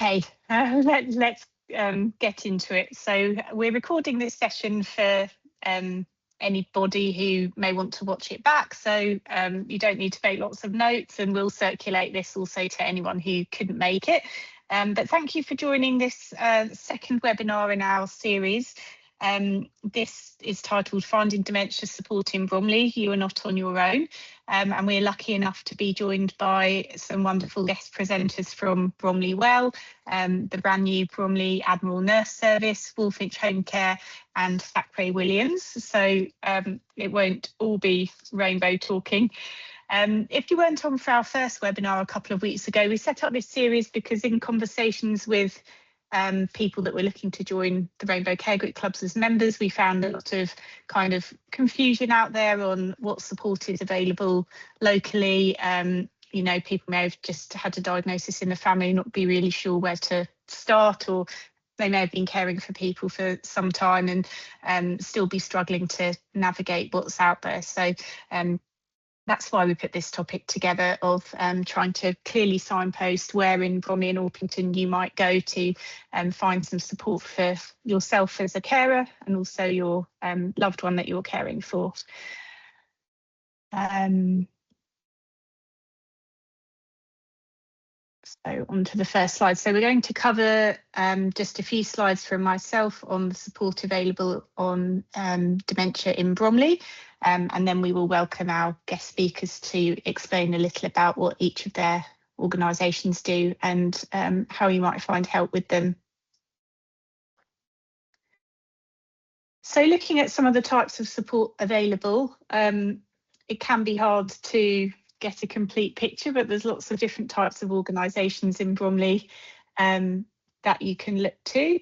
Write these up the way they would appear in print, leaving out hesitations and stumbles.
Okay, let's get into it. So we're recording this session for anybody who may want to watch it back. So you don't need to make lots of notes, and we'll circulate this also to anyone who couldn't make it. But thank you for joining this second webinar in our series. This is titled Finding Dementia Support in Bromley, You Are Not on Your Own. And we're lucky enough to be joined by some wonderful guest presenters from Bromley Well, the brand new Bromley Admiral Nurse Service, Woolfinch Home Care and Thackeray Williams. So it won't all be rainbow talking. If you weren't on for our first webinar a couple of weeks ago, we set up this series because in conversations with people that were looking to join the Rainbow Care Group clubs as members, we found a lot of kind of confusion out there on what support is available locally. You know, people may have just had a diagnosis in the family, not be really sure where to start, or they may have been caring for people for some time and still be struggling to navigate what's out there. So that's why we put this topic together of trying to clearly signpost where in Bromley and Orpington you might go to find some support for yourself as a carer and also your loved one that you're caring for. So on to the first slide. So we're going to cover just a few slides from myself on the support available on dementia in Bromley. And then we will welcome our guest speakers to explain a little about what each of their organisations do and how you might find help with them. So looking at some of the types of support available, it can be hard to get a complete picture, but there's lots of different types of organisations in Bromley that you can look to.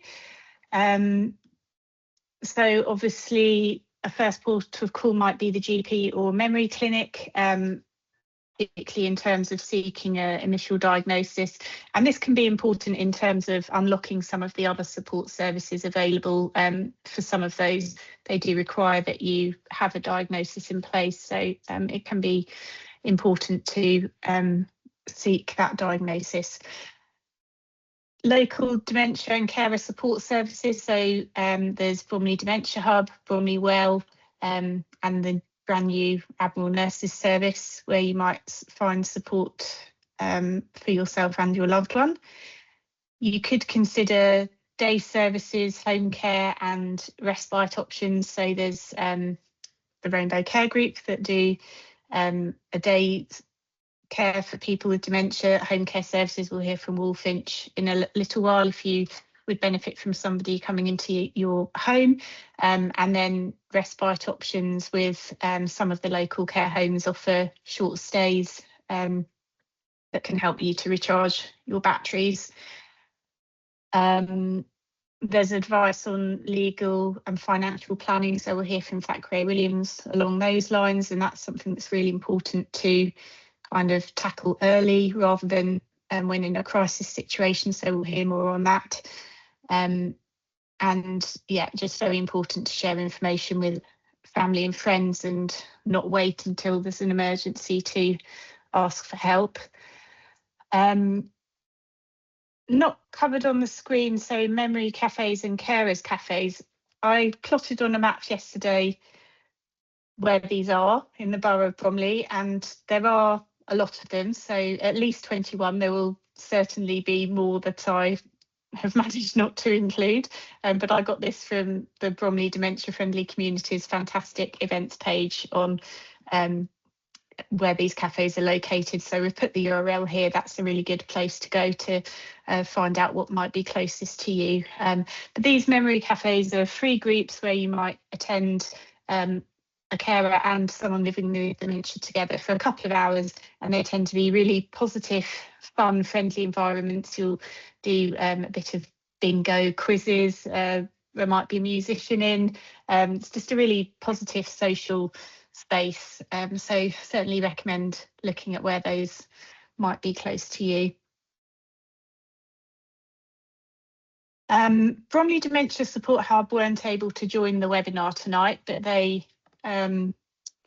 So obviously a first port of call might be the GP or memory clinic, particularly in terms of seeking an initial diagnosis. And this can be important in terms of unlocking some of the other support services available. For some of those, they do require that you have a diagnosis in place. So it can be important to seek that diagnosis. Local dementia and carer support services. So there's Bromley Dementia Hub, Bromley Well, and the brand new Admiral Nurses Service, where you might find support for yourself and your loved one. You could consider day services, home care and respite options. So there's the Rainbow Care Group that do a day care for people with dementia. Home care services, we'll hear from Woolfinch in a little while if you would benefit from somebody coming into your home, and then respite options with some of the local care homes offer short stays that can help you to recharge your batteries. There's advice on legal and financial planning, so we'll hear from Thackeray Williams along those lines, and that's something that's really important to kind of tackle early rather than when in a crisis situation, so we'll hear more on that. And yeah, just very important to share information with family and friends and not wait until there's an emergency to ask for help. Not covered on the screen, so memory cafés and carers cafés. I plotted on a map yesterday where these are in the borough of Bromley, and there are a lot of them, so at least 21. There will certainly be more that I have managed not to include, but I got this from the Bromley Dementia Friendly Communities fantastic events page on where these cafes are located. So we've put the URL here. That's a really good place to go to find out what might be closest to you. But these memory cafes are free groups where you might attend a carer and someone living with dementia together for a couple of hours, and they tend to be really positive, fun, friendly environments. You'll do a bit of bingo quizzes, there might be a musician in. It's just a really positive social space, so certainly recommend looking at where those might be close to you. Bromley Dementia Support Hub weren't able to join the webinar tonight, but they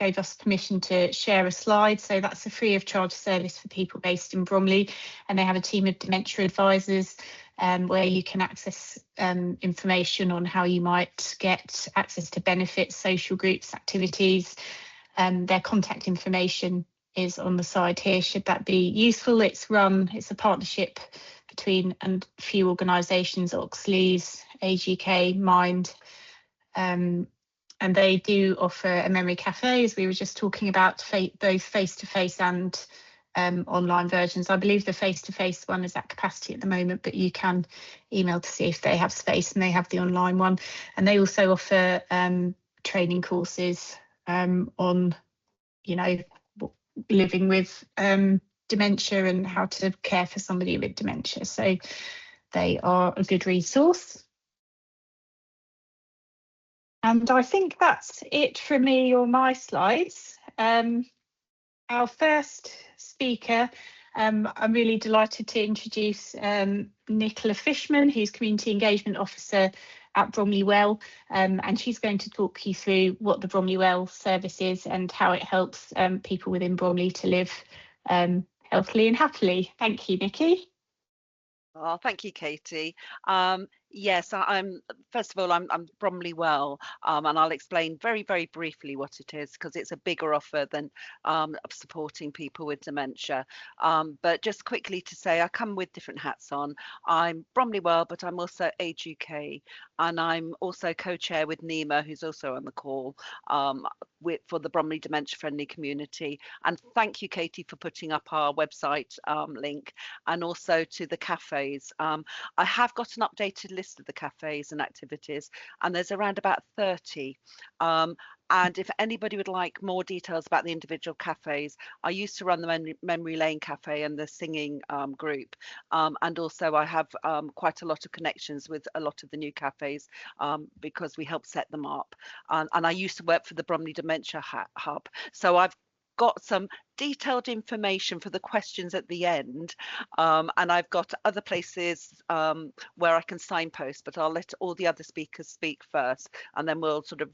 gave us permission to share a slide. So that's a free of charge service for people based in Bromley, and they have a team of dementia advisors where you can access information on how you might get access to benefits, social groups, activities. Their contact information is on the side here, should that be useful. It's a partnership between a few organisations, Oxley's, Age UK, Mind, and they do offer a memory cafe, as we were just talking about, both face-to-face and online versions. I believe the face-to-face one is at capacity at the moment, but you can email to see if they have space, and they have the online one. And they also offer training courses on, living with dementia and how to care for somebody with dementia. So they are a good resource. And I think that's it for me on my slides. Our first speaker, I'm really delighted to introduce Nicola Fishman, who's Community Engagement Officer at Bromley Well, and she's going to talk you through what the Bromley Well service is and how it helps people within Bromley to live healthily and happily. Thank you, Nikki. Oh, thank you, Katie. Yes, I'm first of all, I'm Bromley Well, and I'll explain very, very briefly what it is, because it's a bigger offer than supporting people with dementia. But just quickly to say, I come with different hats on. I'm Bromley Well, but I'm also Age UK, and I'm also co-chair with Nima, who's also on the call, for the Bromley Dementia Friendly Community. And thank you, Katie, for putting up our website link, and also to the cafes. I have got an updated list of the cafes and activities, and there's around about 30. And if anybody would like more details about the individual cafes, I used to run the Memory Lane Cafe and the singing group. And also I have quite a lot of connections with a lot of the new cafes because we helped set them up. And I used to work for the Bromley Dementia Hub. So I've got some detailed information for the questions at the end, and I've got other places where I can signpost, but I'll let all the other speakers speak first, and then we'll sort of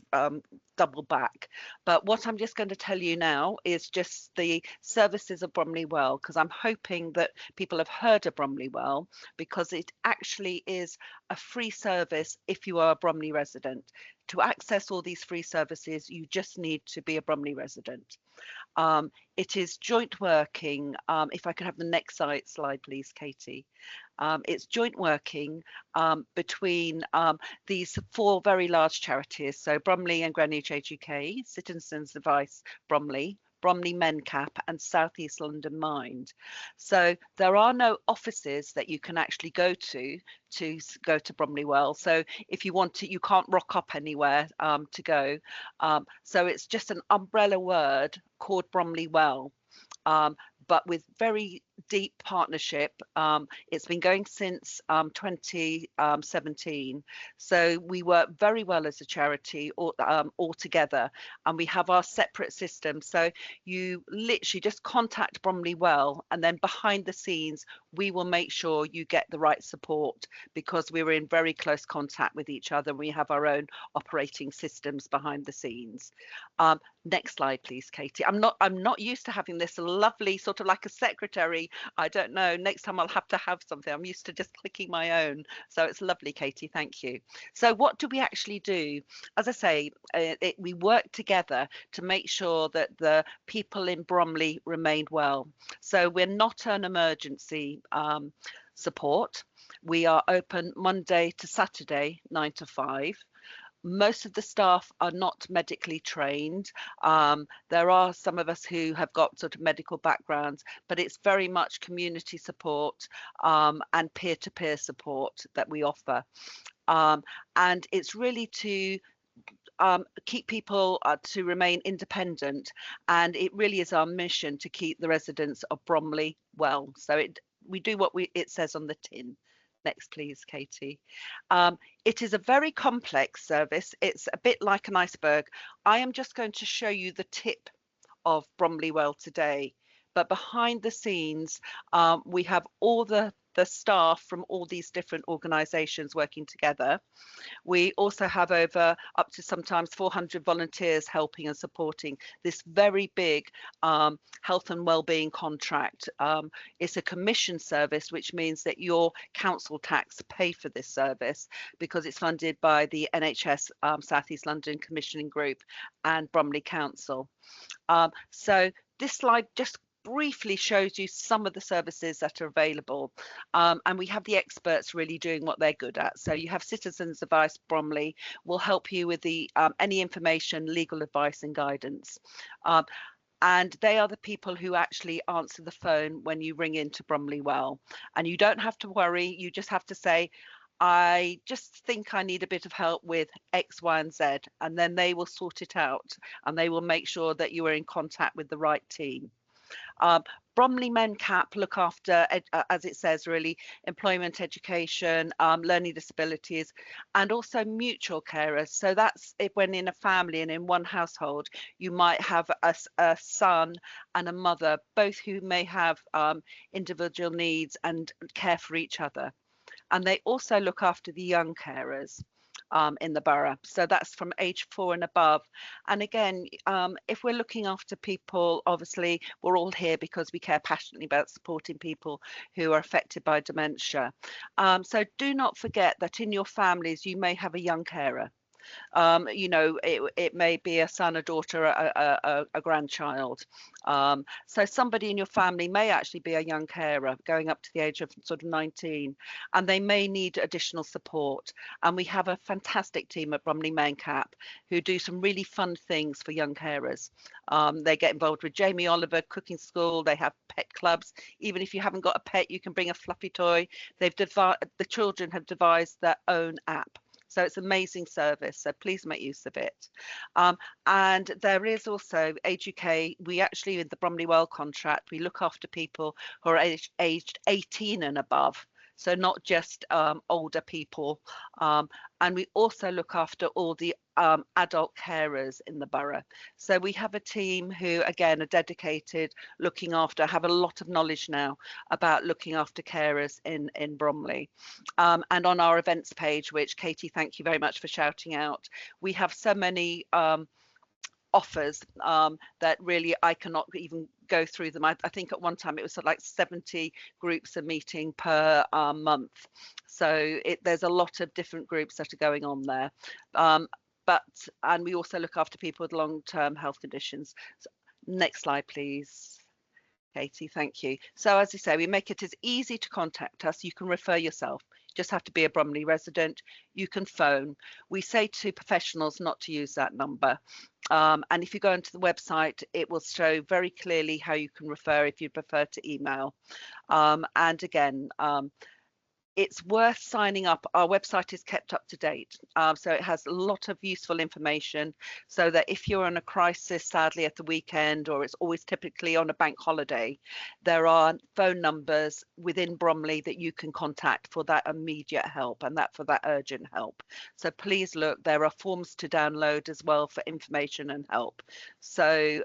double back. But what I'm just going to tell you now is just the services of Bromley Well, because I'm hoping that people have heard of Bromley Well, because it actually is a free service if you are a Bromley resident. To access all these free services, you just need to be a Bromley resident. It is joint working. If I could have the next slide, please, Katie. It's joint working between these 4 very large charities. So Bromley and Greenwich Age UK, Citizens Advice Bromley, Bromley MenCap, and South East London Mind. So there are no offices that you can actually go to go to Bromley Well. So if you want to, you can't rock up anywhere to go. So it's just an umbrella word called Bromley Well. But with very deep partnership. It's been going since 2017. So we work very well as a charity all together, and we have our separate systems. So you literally just contact Bromley Well, and then behind the scenes, we will make sure you get the right support, because we're in very close contact with each other. We have our own operating systems behind the scenes. Next slide, please, Katie. I'm not used to having this lovely sort of like a secretary. I don't know. Next time I'll have to have something. I'm used to just clicking my own. So it's lovely, Katie. Thank you. So what do we actually do? As I say, we work together to make sure that the people in Bromley remain well. So we're not an emergency support. We are open Monday to Saturday, 9 to 5. Most of the staff are not medically trained. There are some of us who have got sort of medical backgrounds, but it's very much community support and peer-to-peer support that we offer. And it's really to keep people to remain independent, and it really is our mission to keep the residents of Bromley well. So we do what it says on the tin. Next, please, Katie. It is a very complex service. It's a bit like an iceberg. I am just going to show you the tip of Bromley Well today, but behind the scenes, we have all the the staff from all these different organisations working together. We also have over up to sometimes 400 volunteers helping and supporting this very big health and wellbeing contract. It's a commission service, which means that your council tax pay for this service because it's funded by the NHS South East London Commissioning Group and Bromley Council. So this slide just briefly shows you some of the services that are available, and we have the experts really doing what they're good at. So you have Citizens Advice Bromley will help you with the any information, legal advice and guidance, and they are the people who actually answer the phone when you ring into Bromley Well, and you don't have to worry. You just have to say, I just think I need a bit of help with X, Y, and Z, and then they will sort it out and they will make sure that you are in contact with the right team. Bromley Men CAP look after, as it says, really employment, education, learning disabilities, and also mutual carers. So that's if when in a family and in one household, you might have a son and a mother, both who may have individual needs and care for each other. And they also look after the young carers in the borough. So that's from age 4 and above. And again, if we're looking after people, obviously we're all here because we care passionately about supporting people who are affected by dementia. So do not forget that in your families, you may have a young carer. You know, it may be a son, a daughter, a grandchild. So somebody in your family may actually be a young carer going up to the age of sort of 19, and they may need additional support. And we have a fantastic team at Bromley Men CAP who do some really fun things for young carers. They get involved with Jamie Oliver Cooking School. They have pet clubs. Even if you haven't got a pet, you can bring a fluffy toy. The children have devised their own app. So it's an amazing service, so please make use of it. And there is also Age UK. We actually, in the Bromley Well contract, we look after people who are aged 18 and above. So not just older people. And we also look after all the adult carers in the borough. So we have a team who, again, are dedicated, looking after, have a lot of knowledge now about looking after carers in Bromley. And on our events page, which Katie, thank you very much for shouting out, we have so many offers that really I cannot even go through them. I think at one time it was like 70 groups a meeting per month. So there's a lot of different groups that are going on there. And we also look after people with long-term health conditions. So, next slide, please. Katie, thank you. So as I say, we make it as easy to contact us. You can refer yourself. You just have to be a Bromley resident. You can phone. We say to professionals not to use that number. And if you go into the website, it will show very clearly how you can refer if you prefer to email. And again, it's worth signing up. Our website is kept up to date. So it has a lot of useful information so that if you're in a crisis, sadly at the weekend, or it's always typically on a bank holiday, there are phone numbers within Bromley that you can contact for that immediate help and for that urgent help. So please look, there are forms to download as well for information and help. So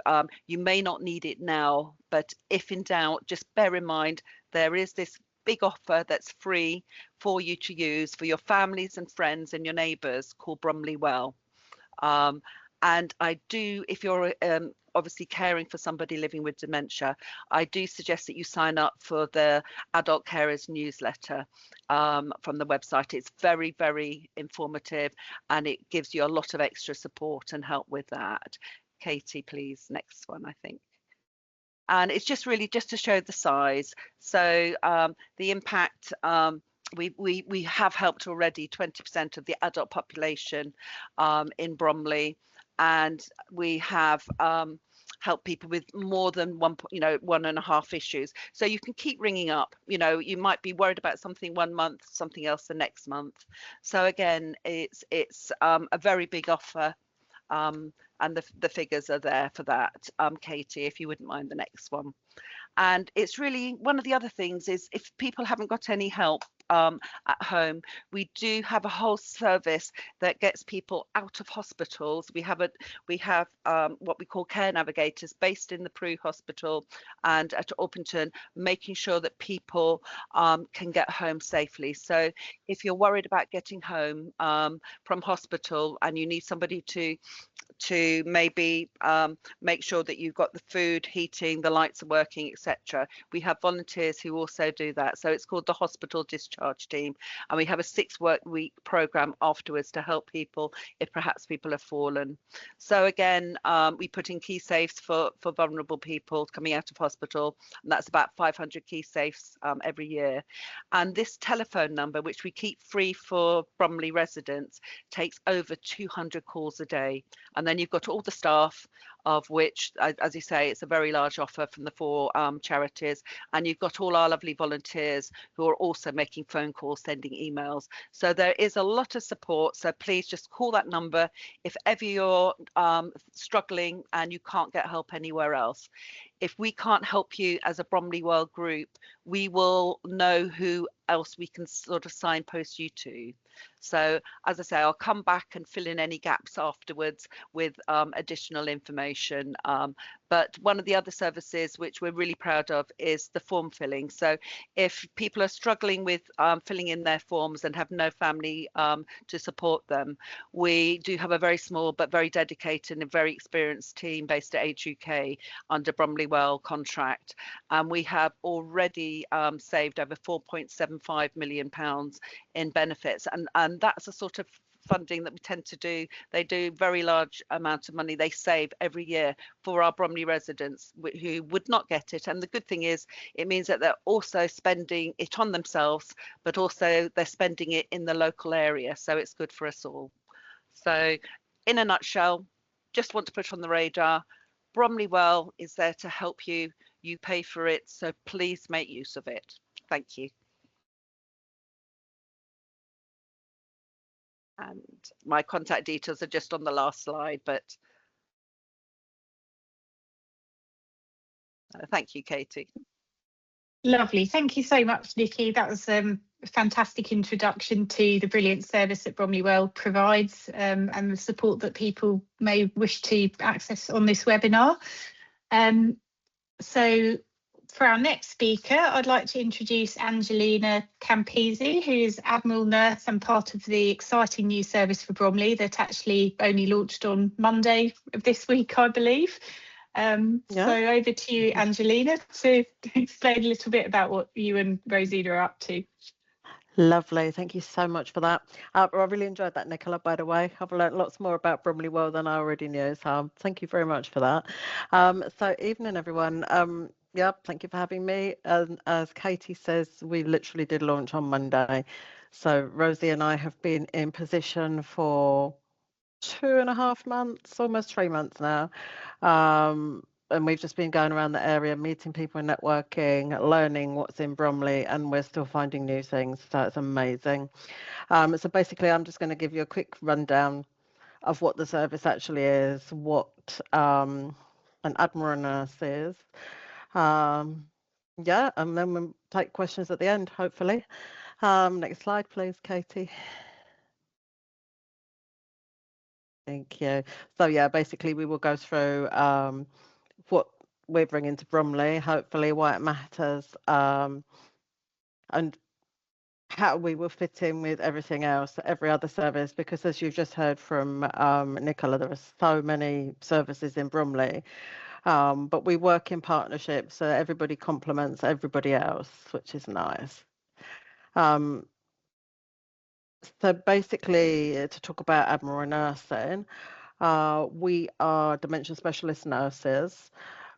you may not need it now, but if in doubt, just bear in mind, there is this big offer that's free for you to use for your families and friends and your neighbours called Bromley Well. And I do, if you're obviously caring for somebody living with dementia, I do suggest that you sign up for the Adult Carers newsletter from the website. It's very, very informative and it gives you a lot of extra support and help with that. Katie, please, next one, I think. And it's just really just to show the size. So the impact, we have helped already 20% of the adult population in Bromley, and we have helped people with more than 1.5 issues. So you can keep ringing up. You might be worried about something one month, something else the next month. So again, it's a very big offer. And the figures are there for that. Katie, if you wouldn't mind the next one. And it's really one of the other things is if people haven't got any help at home. We do have a whole service that gets people out of hospitals. We have what we call care navigators based in the Prue Hospital and at Orpington, making sure that people can get home safely. So if you're worried about getting home from hospital and you need somebody to maybe make sure that you've got the food, heating, the lights are working, etc. We have volunteers who also do that. So it's called the Hospital Discharge Team. And we have a 6-week program afterwards to help people if perhaps people have fallen. So again, we put in key safes for vulnerable people coming out of hospital. And that's about 500 key safes every year. And this telephone number, which we keep free for Bromley residents, takes over 200 calls a day. And then you've got all the staff, of which, as you say, it's a very large offer from the 4 charities. And you've got all our lovely volunteers who are also making phone calls, sending emails. So there is a lot of support. So please just call that number if ever you're struggling and you can't get help anywhere else. If we can't help you as a Bromley World group, we will know who else we can sort of signpost you to. So as I say, I'll come back and fill in any gaps afterwards with additional information. But one of the other services which we're really proud of is the form filling. So if people are struggling with filling in their forms and have no family to support them, we do have a very small but very dedicated and very experienced team based at Age UK under Bromley Well contract. And we have already saved over £4.75 million in benefits. And that's a sort of funding that we tend to do. They do very large amounts of money they save every year for our Bromley residents who would not get it. And the good thing is it means that they're also spending it on themselves, but also they're spending it in the local area. So it's good for us all. So in a nutshell, just want to put on the radar, Bromley Well is there to help you. You pay for it, so please make use of it. Thank you. And my contact details are just on the last slide, but thank you, Katie. Lovely. Thank you so much, Nikki. That was a fantastic introduction to the brilliant service that Bromley Well provides and the support that people may wish to access on this webinar. So for our next speaker, I'd like to introduce Angelina Campisi, who is Admiral Nurse and part of the exciting new service for Bromley that actually only launched on Monday of this week, I believe. So over to you, Angelina, to explain a little bit about what you and Rosina are up to. Lovely. Thank you so much for that. I really enjoyed that, Nicola, by the way. I've learned lots more about Bromley Well than I already knew. So thank you very much for that. So evening, everyone. Thank you for having me. As Katie says, we literally did launch on Monday. So Rosie and I have been in position for 2.5 months, almost 3 months now. And we've just been going around the area, meeting people and networking, learning what's in Bromley, and we're still finding new things. So it's amazing. So basically, I'm just going to give you a quick rundown of what the service actually is, what an Admiral Nurse is. And then we'll take questions at the end, hopefully. Next slide, please, Katie. Thank you. So basically we will go through what we're bringing to Bromley, hopefully why it matters, and how we will fit in with everything else, every other service, because as you've just heard from Nicola, there are so many services in Bromley, but we work in partnership, so everybody complements everybody else, which is nice. So basically, to talk about Admiral Nursing, we are dementia specialist nurses.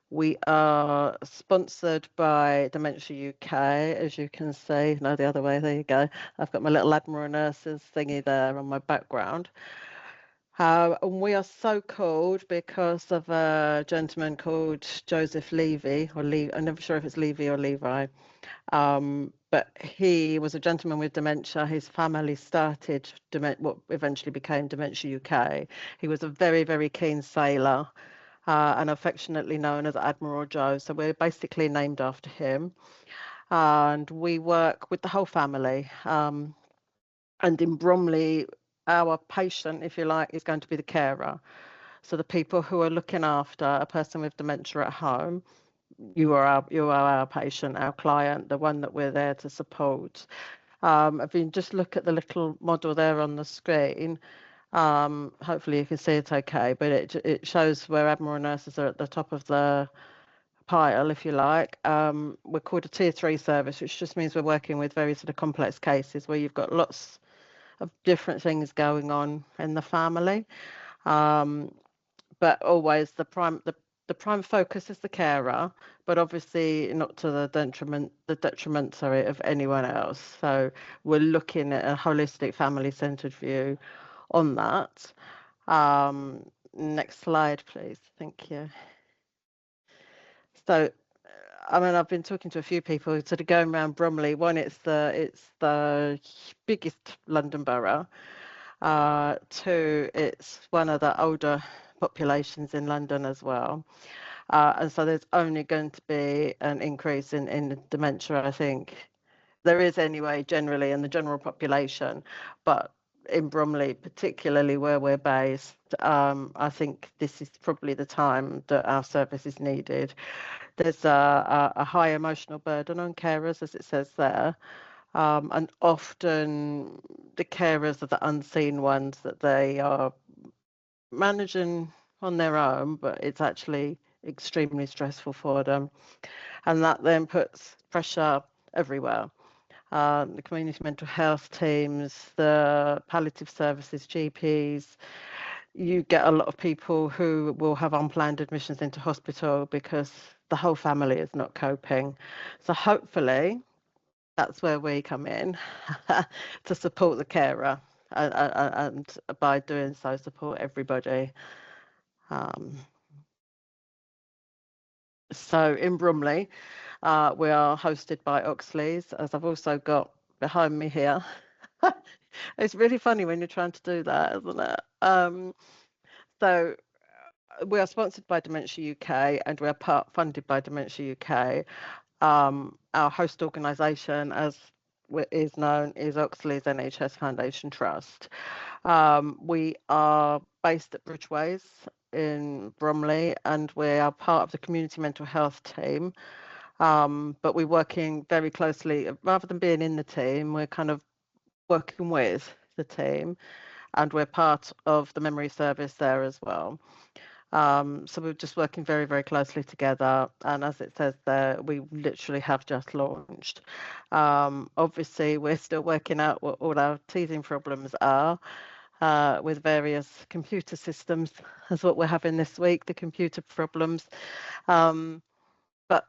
We are sponsored by Dementia UK, as you can see. No, the other way, there you go. I've got my little Admiral Nurses thingy there on my background. And we are so called because of a gentleman called Joseph Levy, or I'm never sure if it's Levy or Levi. But he was a gentleman with dementia. His family started what eventually became Dementia UK. He was a very, very keen sailor and affectionately known as Admiral Joe. So we're basically named after him. and we work with the whole family. And in Bromley, our patient, if you like, is going to be the carer. So the people who are looking after a person with dementia at home, you are our patient, our client, the one that we're there to support. If you just look at the little model there on the screen, hopefully you can see it okay, but it shows where Admiral nurses are at the top of the pile, if you like. We're called a tier 3 service, which just means we're working with very sort of complex cases where you've got lots of different things going on in the family. But always the prime focus is the carer, but obviously not to the detriment of anyone else. So we're looking at a holistic family-centered view on that. Next slide, please. Thank you. So, I mean, I've been talking to a few people sort of going around Bromley. One, it's the biggest London borough. Two, it's one of the older populations in London as well. And so there's only going to be an increase in dementia, I think. There is anyway, generally in the general population, but in Bromley, particularly where we're based, I think this is probably the time that our service is needed. There's a high emotional burden on carers, as it says there. And often the carers are the unseen ones that they are managing on their own, but it's actually extremely stressful for them. And that then puts pressure everywhere. The community mental health teams, the palliative services, GPs, you get a lot of people who will have unplanned admissions into hospital because the whole family is not coping. So hopefully that's where we come in to support the carer, and by doing so support everybody. So in Bromley, we are hosted by Oxley's, as I've also got behind me here. It's really funny when you're trying to do that, isn't it? So we are sponsored by Dementia UK, and we're funded by Dementia UK. Our host organisation, as is known, is Oxley's NHS Foundation Trust. We are based at Bridgeways in Bromley, and we are part of the community mental health team. But we're working very closely, rather than being in the team, we're kind of working with the team, and we're part of the memory service there as well. So we're just working very, very closely together. And as it says there, we literally have just launched. Obviously, we're still working out what all our teething problems are with various computer systems, as what we're having this week, the computer problems. But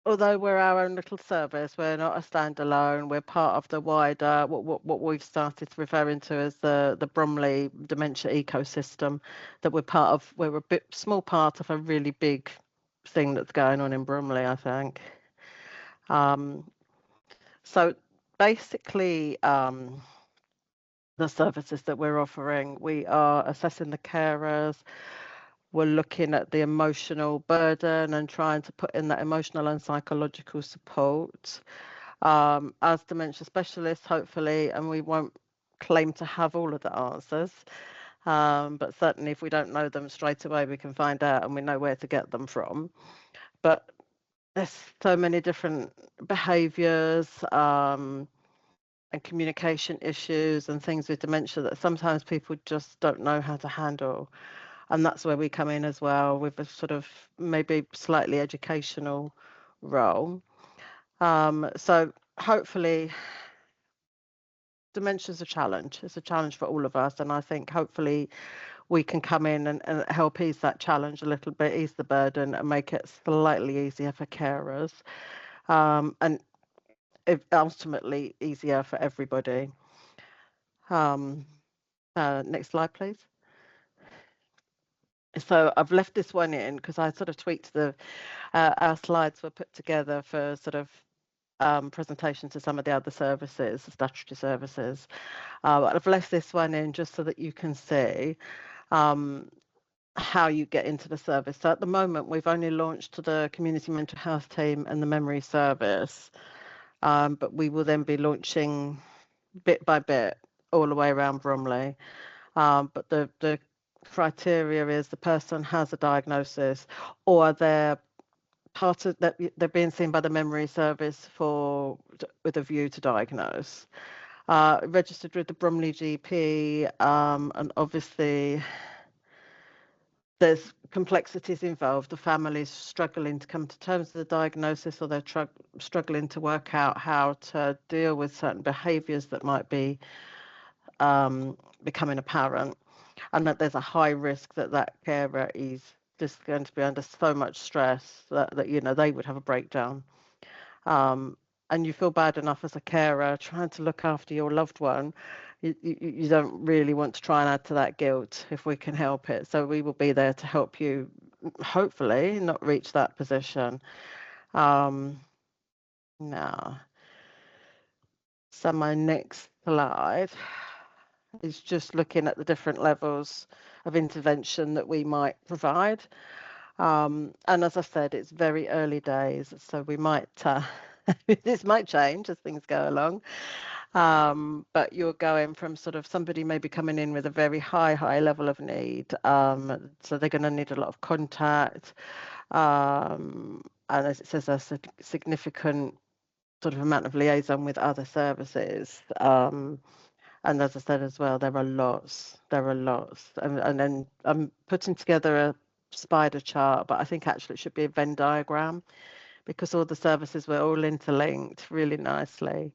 although we're our own little service, we're not a standalone. We're part of the wider what we've started referring to as the Bromley dementia ecosystem. That we're part of. We're a small part of a really big thing that's going on in Bromley, I think. So basically, the services that we're offering, we are assessing the carers. We're looking at the emotional burden and trying to put in that emotional and psychological support. As dementia specialists, hopefully, and we won't claim to have all of the answers, but certainly if we don't know them straight away, we can find out and we know where to get them from. But there's so many different behaviours and communication issues and things with dementia that sometimes people just don't know how to handle. And that's where we come in as well, with a sort of maybe slightly educational role. So hopefully dementia is a challenge. It's a challenge for all of us. And I think hopefully we can come in and help ease that challenge a little bit, ease the burden and make it slightly easier for carers. And ultimately easier for everybody. Next slide, please. So I've left this one in because I sort of tweaked our slides were put together for sort of presentation to some of the other services, the statutory services. I've left this one in just so that you can see how you get into the service. So at the moment, we've only launched to the community mental health team and the memory service. but we will then be launching bit by bit all the way around Bromley. But the criteria is the person has a diagnosis, or they're part of that, they're being seen by the memory service with a view to diagnose. Registered with the Bromley GP, and obviously there's complexities involved. The family's struggling to come to terms with the diagnosis, or they're struggling to work out how to deal with certain behaviours that might be becoming apparent, and that there's a high risk that carer is just going to be under so much stress that you know, they would have a breakdown. And you feel bad enough as a carer trying to look after your loved one. You don't really want to try and add to that guilt if we can help it. So we will be there to help you, hopefully not reach that position. Now, so my next slide is just looking at the different levels of intervention that we might provide. And as I said, it's very early days, so we might this might change as things go along. But you're going from sort of somebody maybe coming in with a very high level of need. So they're going to need a lot of contact. And as it says, a significant sort of amount of liaison with other services. And as I said as well, there are lots. And then I'm putting together a spider chart, but I think actually it should be a Venn diagram, because all the services were all interlinked really nicely.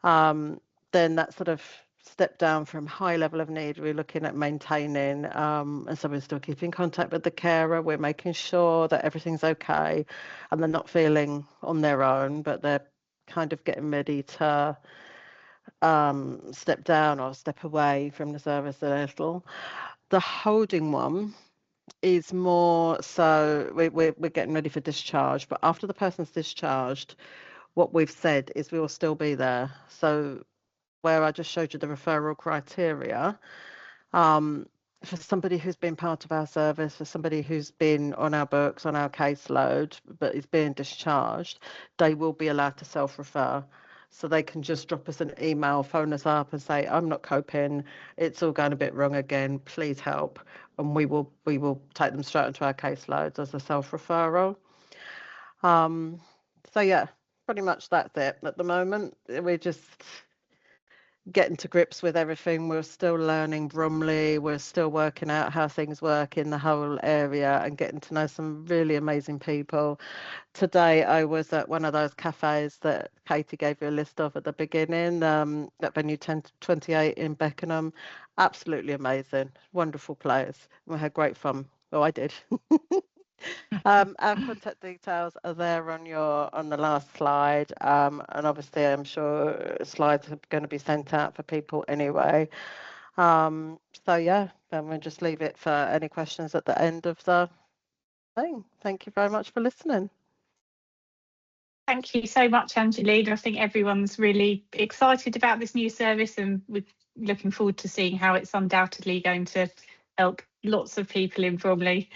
Then that sort of step down from high level of need, we're looking at maintaining, and so we're still keeping contact with the carer. We're making sure that everything's okay and they're not feeling on their own, but they're kind of getting ready to step down or step away from the service a little. The holding one is more so we're getting ready for discharge, but after the person's discharged, what we've said is we will still be there. So where I just showed you the referral criteria, for somebody who's been part of our service, for somebody who's been on our books, on our caseload, but is being discharged, they will be allowed to self-refer. So they can just drop us an email, phone us up and say, I'm not coping, it's all going a bit wrong again, please help. And we will take them straight into our caseloads as a self-referral. So yeah, pretty much that's it at the moment. We're just getting to grips with everything. We're still learning Bromley. We're still working out how things work in the whole area and getting to know some really amazing people. Today I was at one of those cafés that Katie gave you a list of at the beginning, at venue 1028 in Beckenham. Absolutely amazing, wonderful place. We had great fun. Well, I did. Our contact details are there on the last slide, and obviously I'm sure slides are going to be sent out for people anyway. So yeah, then we'll just leave it for any questions at the end of the thing. Thank you very much for listening. Thank you so much, Angeline. I think everyone's really excited about this new service, and we're looking forward to seeing how it's undoubtedly going to help lots of people in Bromley.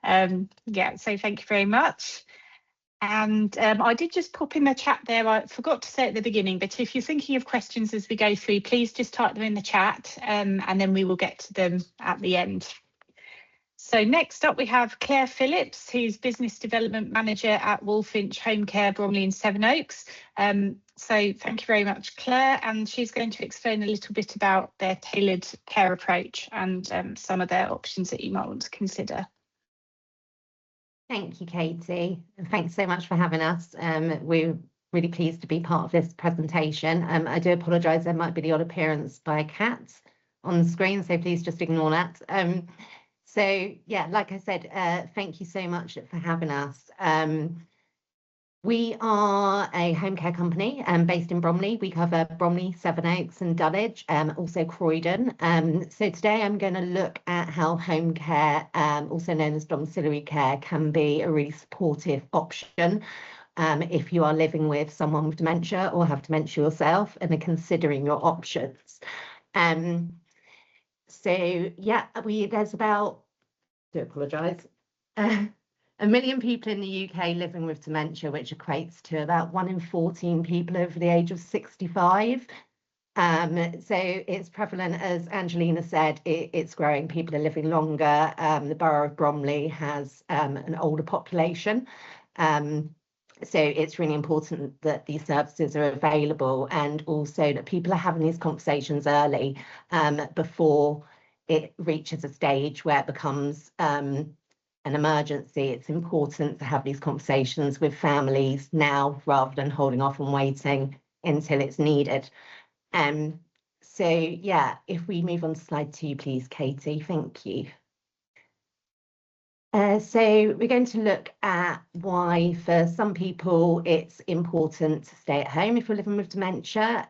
Yeah, so thank you very much. And I did just pop in the chat there. I forgot to say at the beginning, but if you're thinking of questions as we go through, please just type them in the chat, and then we will get to them at the end. So next up we have Claire Phillips, who's Business Development Manager at Wolfinch Home Care Bromley in Sevenoaks. So thank you very much, Claire, and she's going to explain a little bit about their tailored care approach and some of their options that you might want to consider. Thank you, Katie, and thanks so much for having us. We're really pleased to be part of this presentation. I do apologise, there might be the odd appearance by a cat on the screen, so please just ignore that. So yeah, like I said, thank you so much for having us. We are a home care company based in Bromley. We cover Bromley, Sevenoaks and Dulwich, also Croydon. So today I'm going to look at how home care, also known as domiciliary care, can be a really supportive option if you are living with someone with dementia or have dementia yourself and are considering your options. So yeah, there's about, I do apologise. 1 million people in the UK living with dementia, which equates to about 1 in 14 people over the age of 65. So it's prevalent, as Angelina said, it's growing. People are living longer. The borough of Bromley has an older population. So it's really important that these services are available, and also that people are having these conversations early, before it reaches a stage where it becomes an emergency. It's important to have these conversations with families now rather than holding off and waiting until it's needed. So yeah, if we move on to slide 2, please, Katie. Thank you. So we're going to look at why, for some people, it's important to stay at home if you're living with dementia.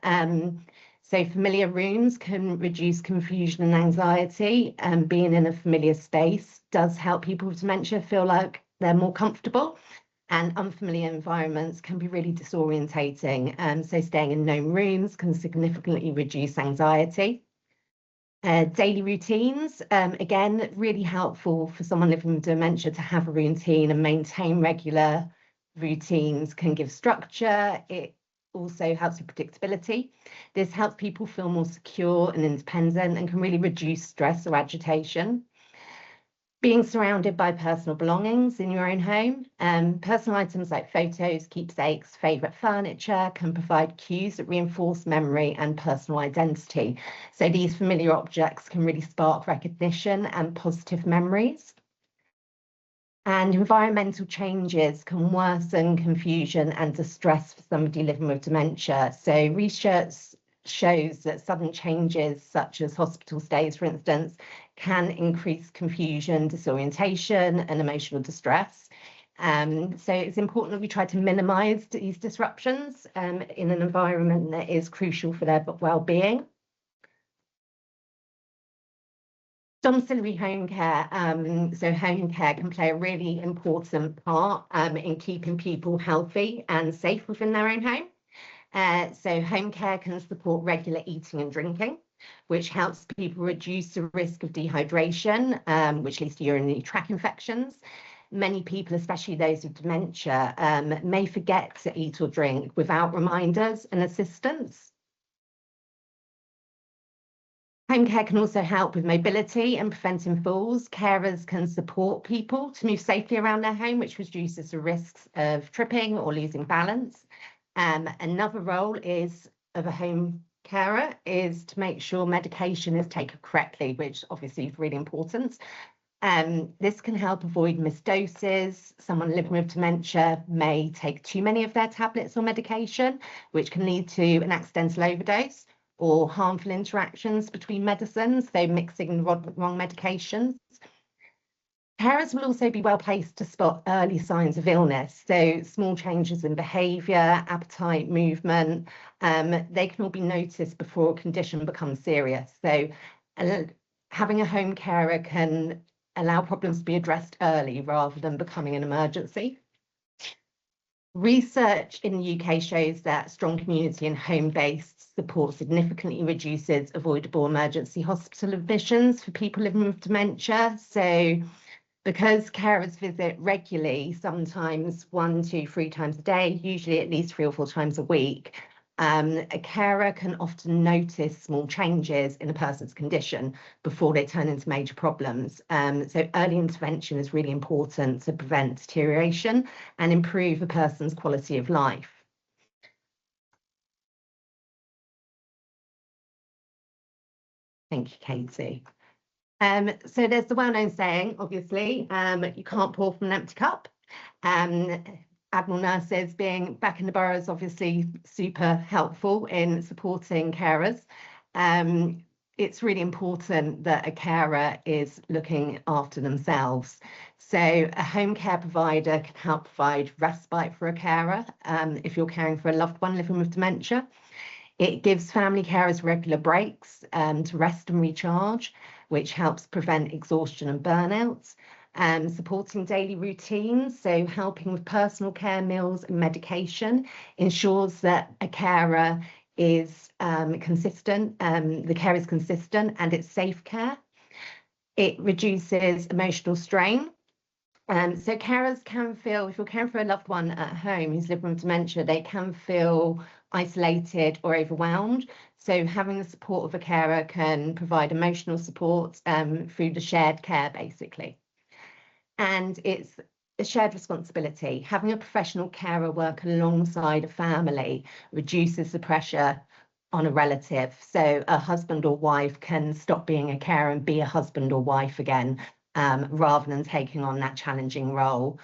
So familiar rooms can reduce confusion and anxiety, and being in a familiar space does help people with dementia feel like they're more comfortable. And unfamiliar environments can be really disorientating. So staying in known rooms can significantly reduce anxiety. Daily routines, again, really helpful for someone living with dementia to have a routine and maintain regular routines can give structure. It also helps with predictability. This helps people feel more secure and independent and can really reduce stress or agitation. Being surrounded by personal belongings in your own home, personal items like photos, keepsakes, favourite furniture can provide cues that reinforce memory and personal identity. So these familiar objects can really spark recognition and positive memories. And environmental changes can worsen confusion and distress for somebody living with dementia. So research shows that sudden changes, such as hospital stays, for instance, can increase confusion, disorientation, and emotional distress. So it's important that we try to minimise these disruptions in an environment that is crucial for their well-being. Domiciliary home care, so home care can play a really important part in keeping people healthy and safe within their own home. So home care can support regular eating and drinking, which helps people reduce the risk of dehydration, which leads to urinary tract infections. Many people, especially those with dementia, may forget to eat or drink without reminders and assistance. Home care can also help with mobility and preventing falls. Carers can support people to move safely around their home, which reduces the risks of tripping or losing balance. Another role of a home carer is to make sure medication is taken correctly, which obviously is really important. This can help avoid missed doses. Someone living with dementia may take too many of their tablets or medication, which can lead to an accidental overdose or harmful interactions between medicines, so mixing wrong medications. Carers will also be well placed to spot early signs of illness, so small changes in behaviour, appetite, movement, they can all be noticed before a condition becomes serious. So having a home carer can allow problems to be addressed early rather than becoming an emergency. Research in the UK shows that strong community and home-based support significantly reduces avoidable emergency hospital admissions for people living with dementia. So because carers visit regularly, sometimes 1, 2, 3 times a day, usually at least 3 or 4 times a week, a carer can often notice small changes in a person's condition before they turn into major problems. So early intervention is really important to prevent deterioration and improve a person's quality of life. Thank you, Katie. So there's the well-known saying, obviously, you can't pour from an empty cup. Admiral nurses being back in the borough is obviously super helpful in supporting carers. It's really important that a carer is looking after themselves. So a home care provider can help provide respite for a carer if you're caring for a loved one living with dementia. It gives family carers regular breaks to rest and recharge, which helps prevent exhaustion and burnout. Supporting daily routines, so helping with personal care, meals and medication, ensures that a carer is consistent, the care is consistent and it's safe care. It reduces emotional strain So carers can feel, if you're caring for a loved one at home who's living with dementia, they can feel isolated or overwhelmed. So having the support of a carer can provide emotional support through the shared care, basically. And it's a shared responsibility. Having a professional carer work alongside a family reduces the pressure on a relative. So a husband or wife can stop being a carer and be a husband or wife again, rather than taking on that challenging role.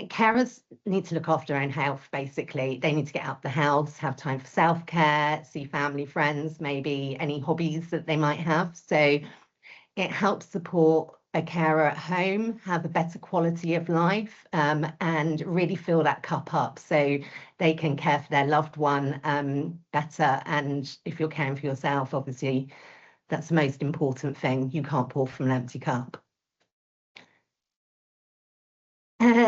Carers need to look after their own health, basically. They need to get out of the house, have time for self-care, see family, friends, maybe any hobbies that they might have. So it helps support a carer at home have a better quality of life, and really fill that cup up so they can care for their loved one better. And if you're caring for yourself, obviously, that's the most important thing. You can't pour from an empty cup.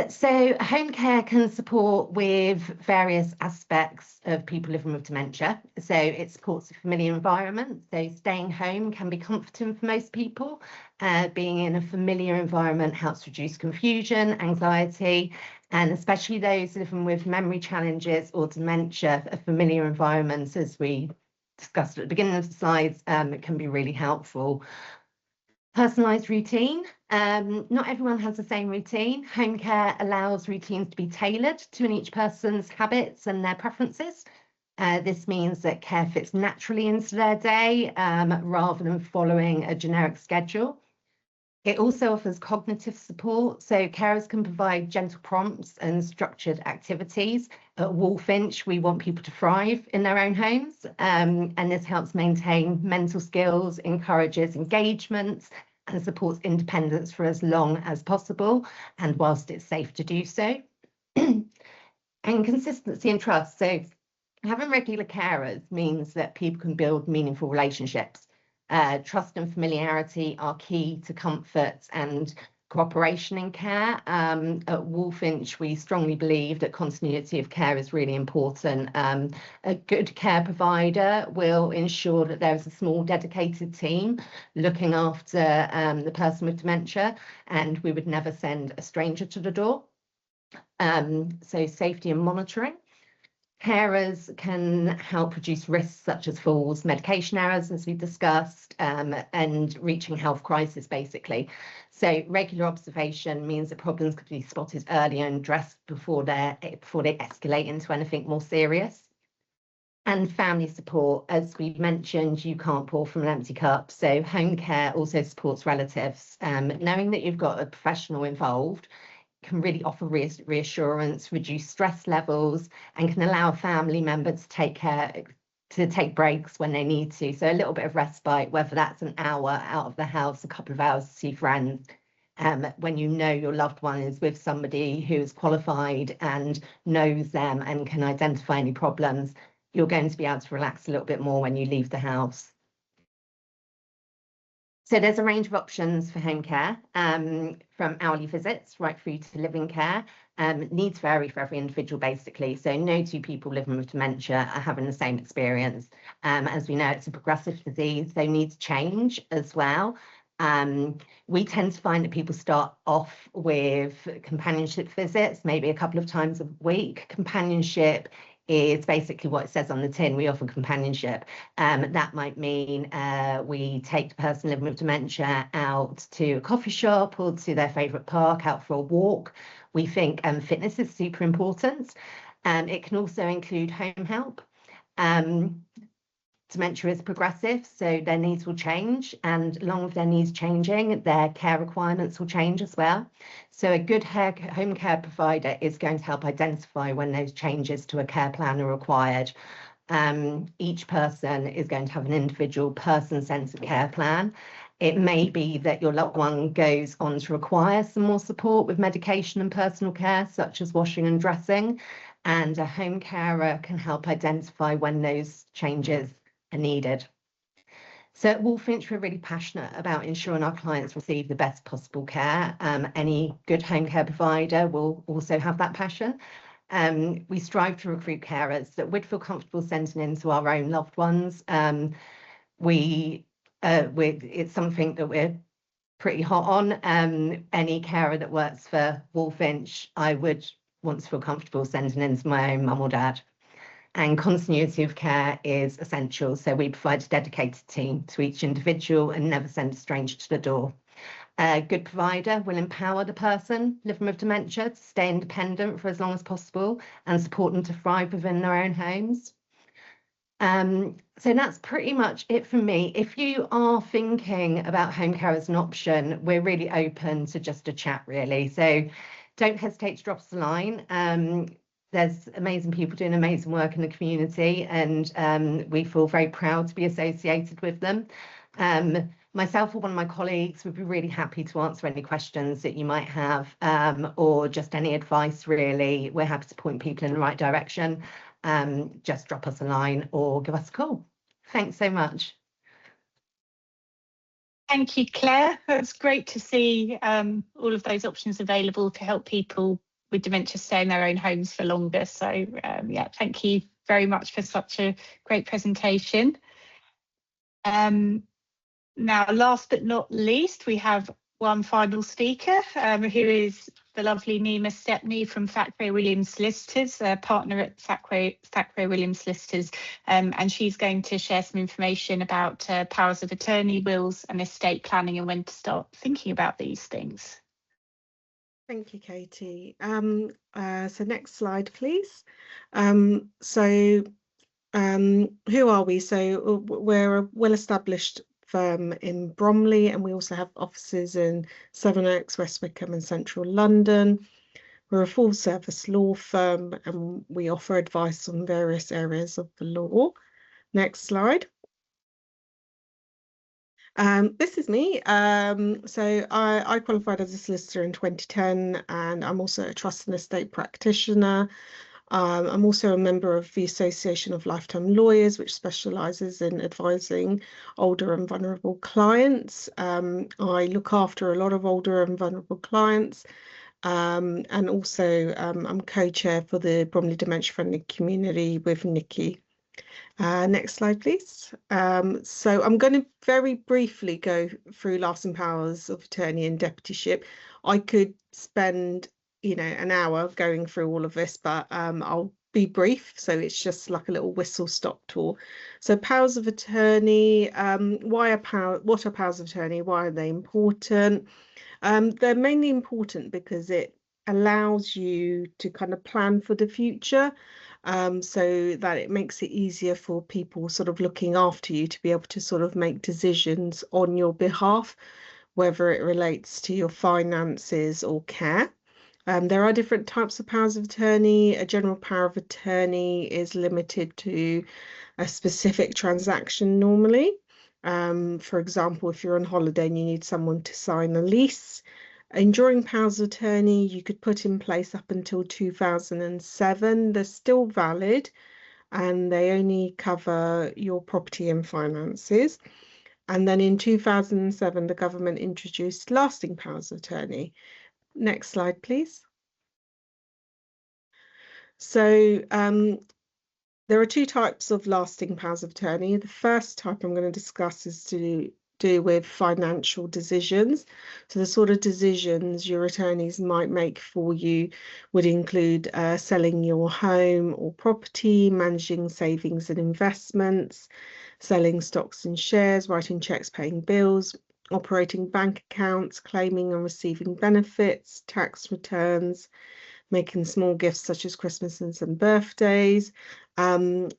So home care can support with various aspects of people living with dementia. So it supports a familiar environment. So staying home can be comforting for most people. Being in a familiar environment helps reduce confusion, anxiety, and especially those living with memory challenges or dementia, a familiar environment, as we discussed at the beginning of the slides, it can be really helpful. Personalised routine. Not everyone has the same routine. Home care allows routines to be tailored to each person's habits and their preferences. This means that care fits naturally into their day, rather than following a generic schedule. It also offers cognitive support, so carers can provide gentle prompts and structured activities. At Wolfinch, we want people to thrive in their own homes, and this helps maintain mental skills, encourages engagement, and supports independence for as long as possible, and whilst it's safe to do so. And consistency and trust. So having regular carers means that people can build meaningful relationships. Trust and familiarity are key to comfort and cooperation in care. At Wolfinch, we strongly believe that continuity of care is really important. A good care provider will ensure that there is a small dedicated team looking after the person with dementia, and we would never send a stranger to the door. So safety and monitoring. Carers can help reduce risks such as falls, medication errors, as we discussed, and reaching health crisis, basically. So regular observation means that problems could be spotted early and addressed before they escalate into anything more serious. And family support, as we mentioned, you can't pour from an empty cup. So home care also supports relatives. Knowing that you've got a professional involved can really offer reassurance, reduce stress levels, and can allow a family member to take breaks when they need to. So a little bit of respite, whether that's an hour out of the house, a couple of hours to see friends, when you know your loved one is with somebody who is qualified and knows them and can identify any problems, you're going to be able to relax a little bit more when you leave the house. So there's a range of options for home care, from hourly visits right through to living care. Needs vary for every individual, basically. So no two people living with dementia are having the same experience. As we know, it's a progressive disease, so needs change as well. We tend to find that people start off with companionship visits, maybe a couple of times a week. Companionship is basically what it says on the tin. We offer companionship. That might mean we take the person living with dementia out to a coffee shop or to their favourite park, out for a walk. We think fitness is super important. It can also include home help. Dementia is progressive, so their needs will change, and along with their needs changing, their care requirements will change as well. So a good home care provider is going to help identify when those changes to a care plan are required. Each person is going to have an individual person-centered care plan. It may be that your loved one goes on to require some more support with medication and personal care, such as washing and dressing, and a home carer can help identify when those changes are needed. So at Wolfinch, we're really passionate about ensuring our clients receive the best possible care. Any good home care provider will also have that passion. We strive to recruit carers that would feel comfortable sending in to our own loved ones. It's something that we're pretty hot on. Any carer that works for Wolfinch, I would want to feel comfortable sending in to my own mum or dad. And continuity of care is essential. So we provide a dedicated team to each individual and never send a stranger to the door. A good provider will empower the person living with dementia to stay independent for as long as possible and support them to thrive within their own homes. So that's pretty much it from me. If you are thinking about home care as an option, we're really open to just a chat, really. So don't hesitate to drop us a line. There's amazing people doing amazing work in the community, and we feel very proud to be associated with them. Myself or one of my colleagues would be really happy to answer any questions that you might have, or just any advice, really. We're happy to point people in the right direction. Just drop us a line or give us a call. Thanks so much. Thank you, Claire. That's great to see all of those options available to help people with dementia stay in their own homes for longer. So yeah, thank you very much for such a great presentation. Now, last but not least, we have one final speaker, who is the lovely Nima Stepney from Thackeray Williams Solicitors, a partner at Thackeray Williams Solicitors, and she's going to share some information about powers of attorney, wills and estate planning, and when to start thinking about these things. Thank you, Katie. So next slide, please. Who are we? So we're a well-established firm in Bromley, and we also have offices in Sevenoaks, West Wickham and Central London. We're a full-service law firm, and we offer advice on various areas of the law. Next slide. This is me. So I qualified as a solicitor in 2010, and I'm also a trust and estate practitioner. I'm also a member of the Association of Lifetime Lawyers, which specialises in advising older and vulnerable clients. I look after a lot of older and vulnerable clients, and also I'm co-chair for the Bromley Dementia Friendly Community with Nikki. Next slide, please. So I'm going to very briefly go through lasting powers of attorney and deputyship. I could spend an hour going through all of this, but I'll be brief, so it's just like a little whistle-stop tour. So powers of attorney, what are powers of attorney? Why are they important? They're mainly important because it allows you to kind of plan for the future, so that it makes it easier for people sort of looking after you to be able to sort of make decisions on your behalf, whether it relates to your finances or care. There are different types of powers of attorney. A general power of attorney is limited to a specific transaction normally. For example, if you're on holiday and you need someone to sign a lease. Enduring powers of attorney you could put in place up until 2007. They're still valid, and they only cover your property and finances. And then in 2007, the government introduced lasting powers of attorney. Next slide, please. So there are two types of lasting powers of attorney. The first type I'm going to discuss is to do with financial decisions. So the sort of decisions your attorneys might make for you would include selling your home or property, managing savings and investments, selling stocks and shares, writing checks, paying bills, operating bank accounts, claiming and receiving benefits, tax returns, making small gifts such as Christmases and birthdays. And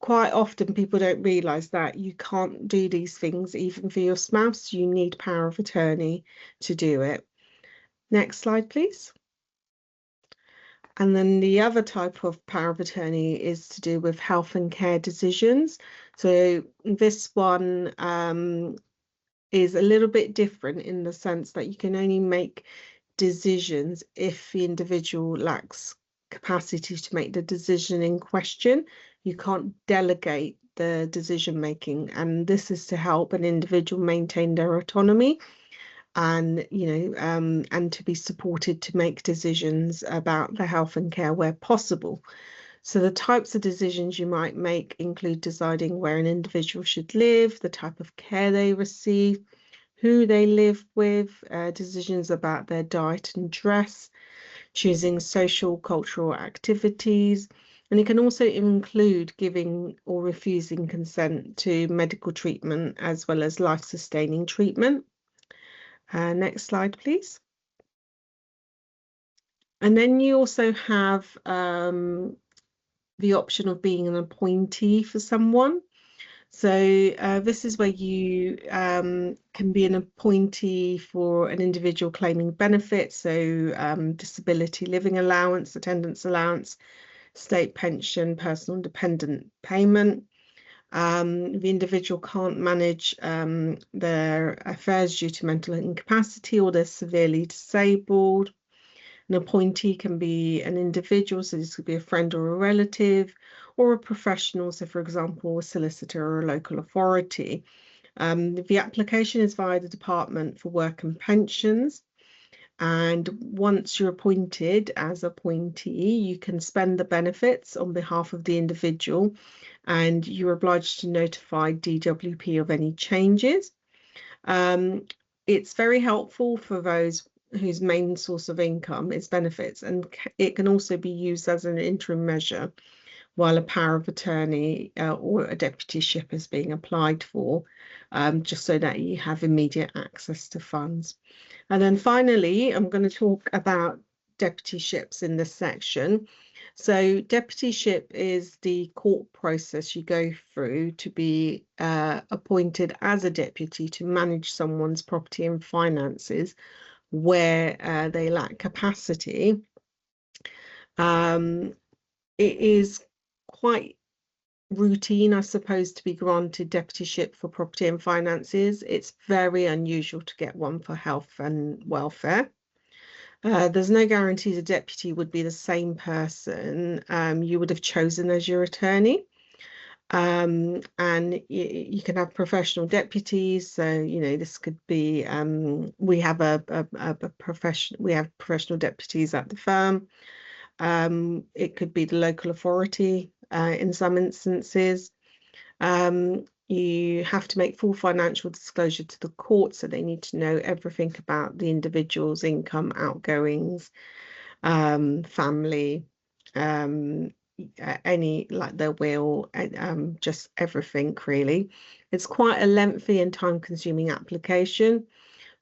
quite often people don't realise that you can't do these things even for your spouse. You need power of attorney to do it. Next slide, please. And then the other type of power of attorney is to do with health and care decisions. So this one is a little bit different in the sense that you can only make decisions if the individual lacks capacity to make the decision in question. You can't delegate the decision making, and this is to help an individual maintain their autonomy and and to be supported to make decisions about their health and care where possible. So the types of decisions you might make include deciding where an individual should live, the type of care they receive, who they live with, decisions about their diet and dress, choosing social, cultural activities, and it can also include giving or refusing consent to medical treatment as well as life-sustaining treatment. Next slide, please. And then you also have the option of being an appointee for someone. So this is where you can be an appointee for an individual claiming benefits, so disability living allowance, attendance allowance, state pension, personal dependent payment. The individual can't manage their affairs due to mental incapacity, or they're severely disabled. An appointee can be an individual, so this could be a friend or a relative, or a professional, so for example, a solicitor or a local authority. The application is via the Department for Work and Pensions, and once you're appointed as appointee, you can spend the benefits on behalf of the individual, and you're obliged to notify DWP of any changes. It's very helpful for those whose main source of income is benefits, and it can also be used as an interim measure while a power of attorney or a deputyship is being applied for, just so that you have immediate access to funds. And then finally, I'm going to talk about deputyships in this section. So deputyship is the court process you go through to be appointed as a deputy to manage someone's property and finances where they lack capacity. It is quite routine, I suppose, to be granted deputyship for property and finances. It's very unusual to get one for health and welfare. There's no guarantee the deputy would be the same person you would have chosen as your attorney. And you can have professional deputies, so you know this could be we have professional deputies at the firm. It could be the local authority in some instances. You have to make full financial disclosure to the court, so they need to know everything about the individual's income, outgoings, family, any like their will, just everything really. It's quite a lengthy and time-consuming application.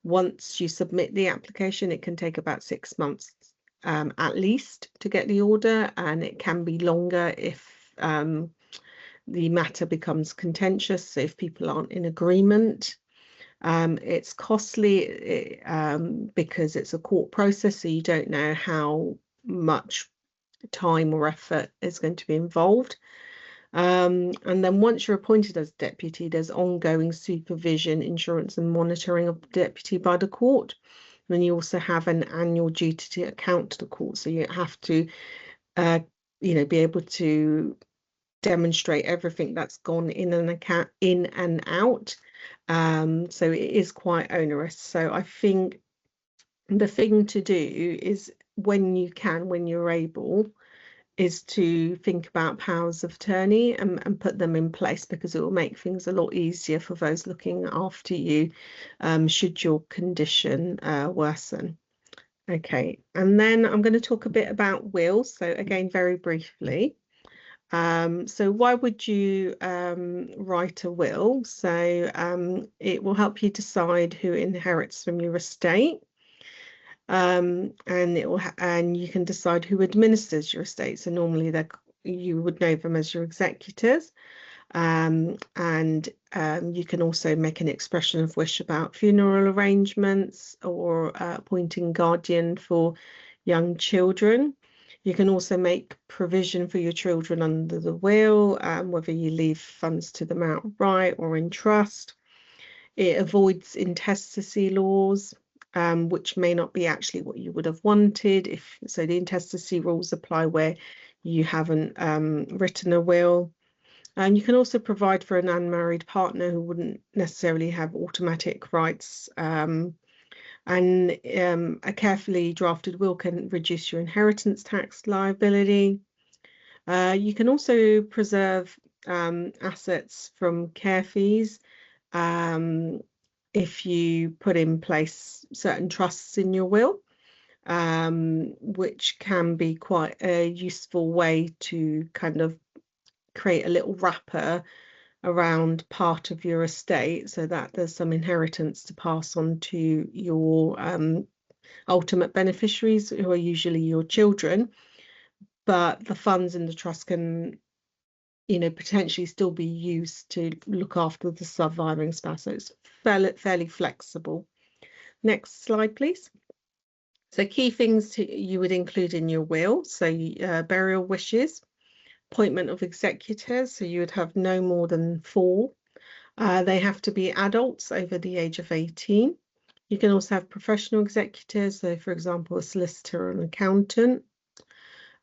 Once you submit the application, it can take about 6 months at least to get the order, and it can be longer if the matter becomes contentious, so if people aren't in agreement. It's costly because it's a court process, so you don't know how much time or effort is going to be involved. And then once you're appointed as deputy, there's ongoing supervision, insurance and monitoring of the deputy by the court. And then you also have an annual duty to account to the court, so you have to be able to demonstrate everything that's gone in and out. So it is quite onerous. So I think the thing to do is when you're able, is to think about powers of attorney and put them in place, because it will make things a lot easier for those looking after you should your condition worsen. Okay, and then I'm going to talk a bit about wills. So again, very briefly. So why would you write a will? So it will help you decide who inherits from your estate, and you can decide who administers your estate. So normally you would know them as your executors, and you can also make an expression of wish about funeral arrangements or appointing guardian for young children. You can also make provision for your children under the will, whether you leave funds to them outright or in trust. It avoids intestacy laws, which may not be actually what you would have wanted. So the intestacy rules apply where you haven't written a will. And you can also provide for an unmarried partner who wouldn't necessarily have automatic rights. And a carefully drafted will can reduce your inheritance tax liability. You can also preserve assets from care fees, if you put in place certain trusts in your will, which can be quite a useful way to kind of create a little wrapper around part of your estate so that there's some inheritance to pass on to your ultimate beneficiaries, who are usually your children, but the funds in the trust can, you know, potentially still be used to look after the surviving spouse. So it's fairly flexible. Next slide, please. So key things you would include in your will. So burial wishes, appointment of executors. So you would have no more than 4. They have to be adults over the age of 18. You can also have professional executors. So for example, a solicitor or an accountant.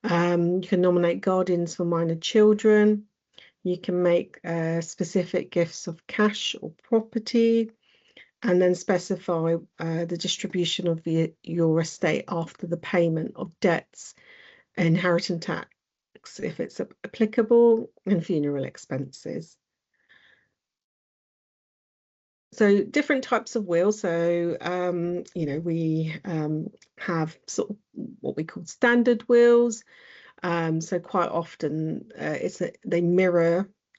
You can nominate guardians for minor children. You can make specific gifts of cash or property, and then specify the distribution of your estate after the payment of debts, inheritance tax if it's applicable, and funeral expenses. So different types of wills. So you know, we have sort of what we call standard wills. So quite often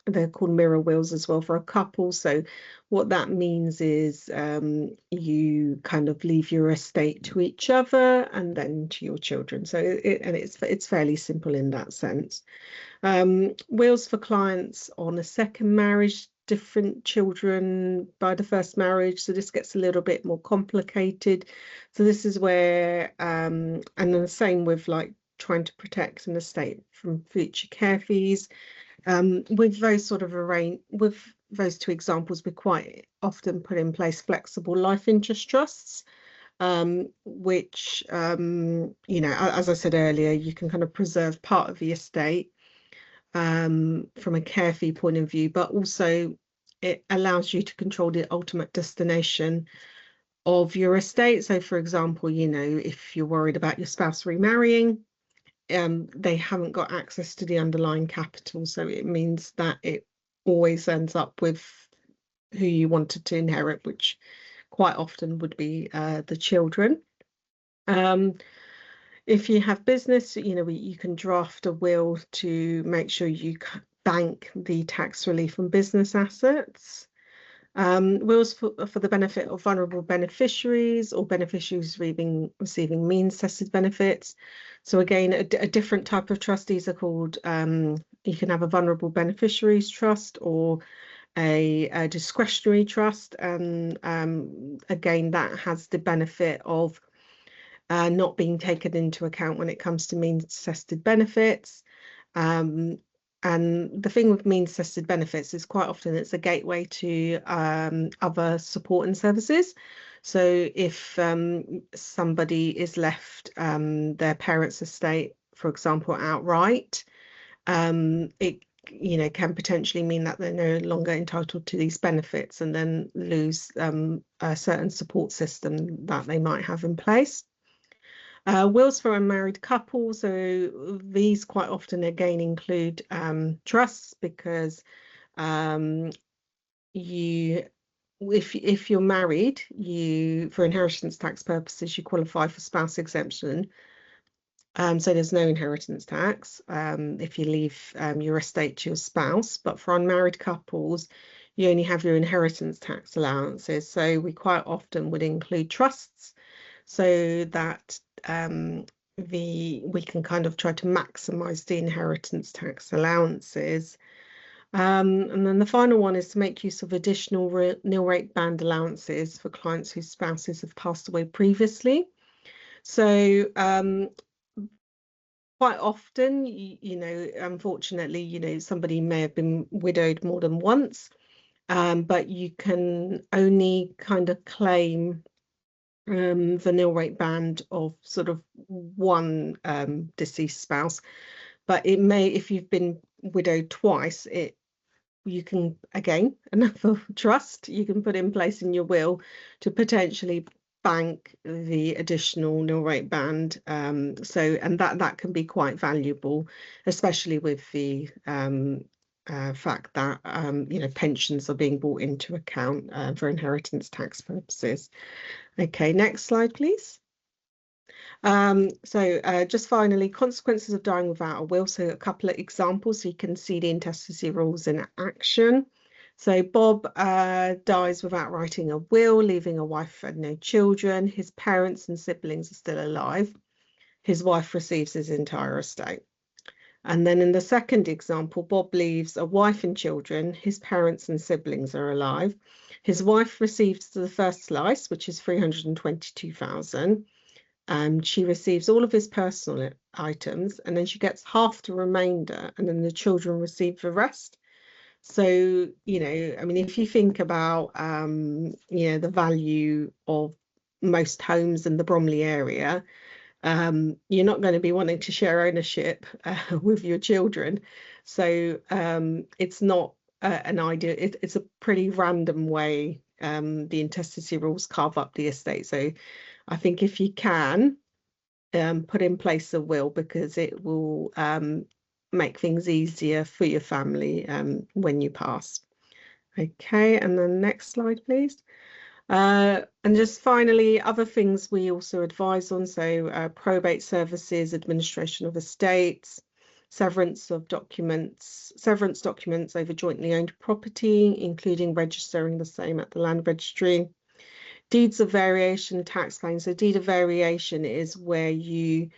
they're called mirror wills as well for a couple. So what that means is you kind of leave your estate to each other and then to your children. So it's fairly simple in that sense. Wills for clients on a second marriage, different children by the first marriage, so this gets a little bit more complicated. So this is where and then the same with like trying to protect an estate from future care fees. With those sort of with those 2 examples, we quite often put in place flexible life interest trusts, which you know, as I said earlier, you can kind of preserve part of the estate from a care fee point of view, but also it allows you to control the ultimate destination of your estate. So for example, you know, if you're worried about your spouse remarrying, they haven't got access to the underlying capital, so it means that it always ends up with who you wanted to inherit, which quite often would be the children. If you have business, you know, you can draft a will to make sure you bank the tax relief on business assets. Wills for the benefit of vulnerable beneficiaries or beneficiaries receiving means tested benefits. So again, a different type of trust. These are called, you can have a vulnerable beneficiaries trust or a discretionary trust, and again, that has the benefit of not being taken into account when it comes to means tested benefits. And the thing with means tested benefits is quite often it's a gateway to other support and services. So if somebody is left their parents' estate, for example, outright, it, you know, can potentially mean that they're no longer entitled to these benefits and then lose a certain support system that they might have in place. Wills for unmarried couples, so these quite often again include trusts, because if you're married, for inheritance tax purposes, you qualify for spouse exemption. So there's no inheritance tax if you leave your estate to your spouse, but for unmarried couples, you only have your inheritance tax allowances. So we quite often would include trusts so that we can kind of try to maximize the inheritance tax allowances. And then the final one is to make use of additional nil rate band allowances for clients whose spouses have passed away previously. So quite often, you know, unfortunately, you know, somebody may have been widowed more than once, but you can only kind of claim the nil rate band of sort of one deceased spouse, but it may, if you've been widowed twice, you can, again, another trust you can put in place in your will to potentially bank the additional nil rate band. So, and that can be quite valuable, especially with the fact that pensions are being brought into account for inheritance tax purposes. Okay, next slide, please. Just finally, consequences of dying without a will. So a couple of examples so you can see the intestacy rules in action. So Bob dies without writing a will, leaving a wife and no children. His parents and siblings are still alive. His wife receives his entire estate. And then in the second example, Bob leaves a wife and children. His parents and siblings are alive. His wife receives the first slice, which is 322,000. She receives all of his personal items, and then she gets half the remainder, and then the children receive the rest. So, I mean, if you think about, the value of most homes in the Bromley area, you're not going to be wanting to share ownership with your children. So it's not an idea. It's a pretty random way the intestacy rules carve up the estate. So I think if you can put in place a will, because it will make things easier for your family when you pass. Okay, and then next slide, please. And just finally, other things we also advise on, so probate services, administration of estates, severance documents over jointly owned property, including registering the same at the land registry. Deeds of variation, tax claims. So deed of variation is where you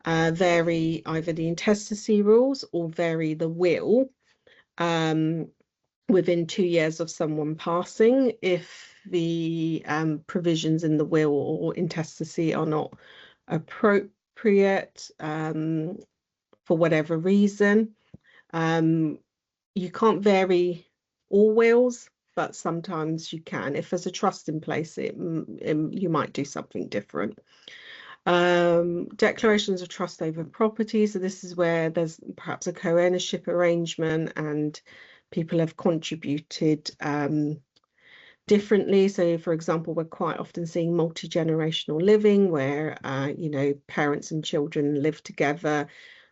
vary either the intestacy rules or vary the will within 2 years of someone passing, if the provisions in the will or intestacy are not appropriate for whatever reason. You can't vary all wills, but sometimes you can. If there's a trust in place, you might do something different. Declarations of trust over property. So this is where there's perhaps a co-ownership arrangement and people have contributed differently. So, for example, we're quite often seeing multi-generational living where, parents and children live together,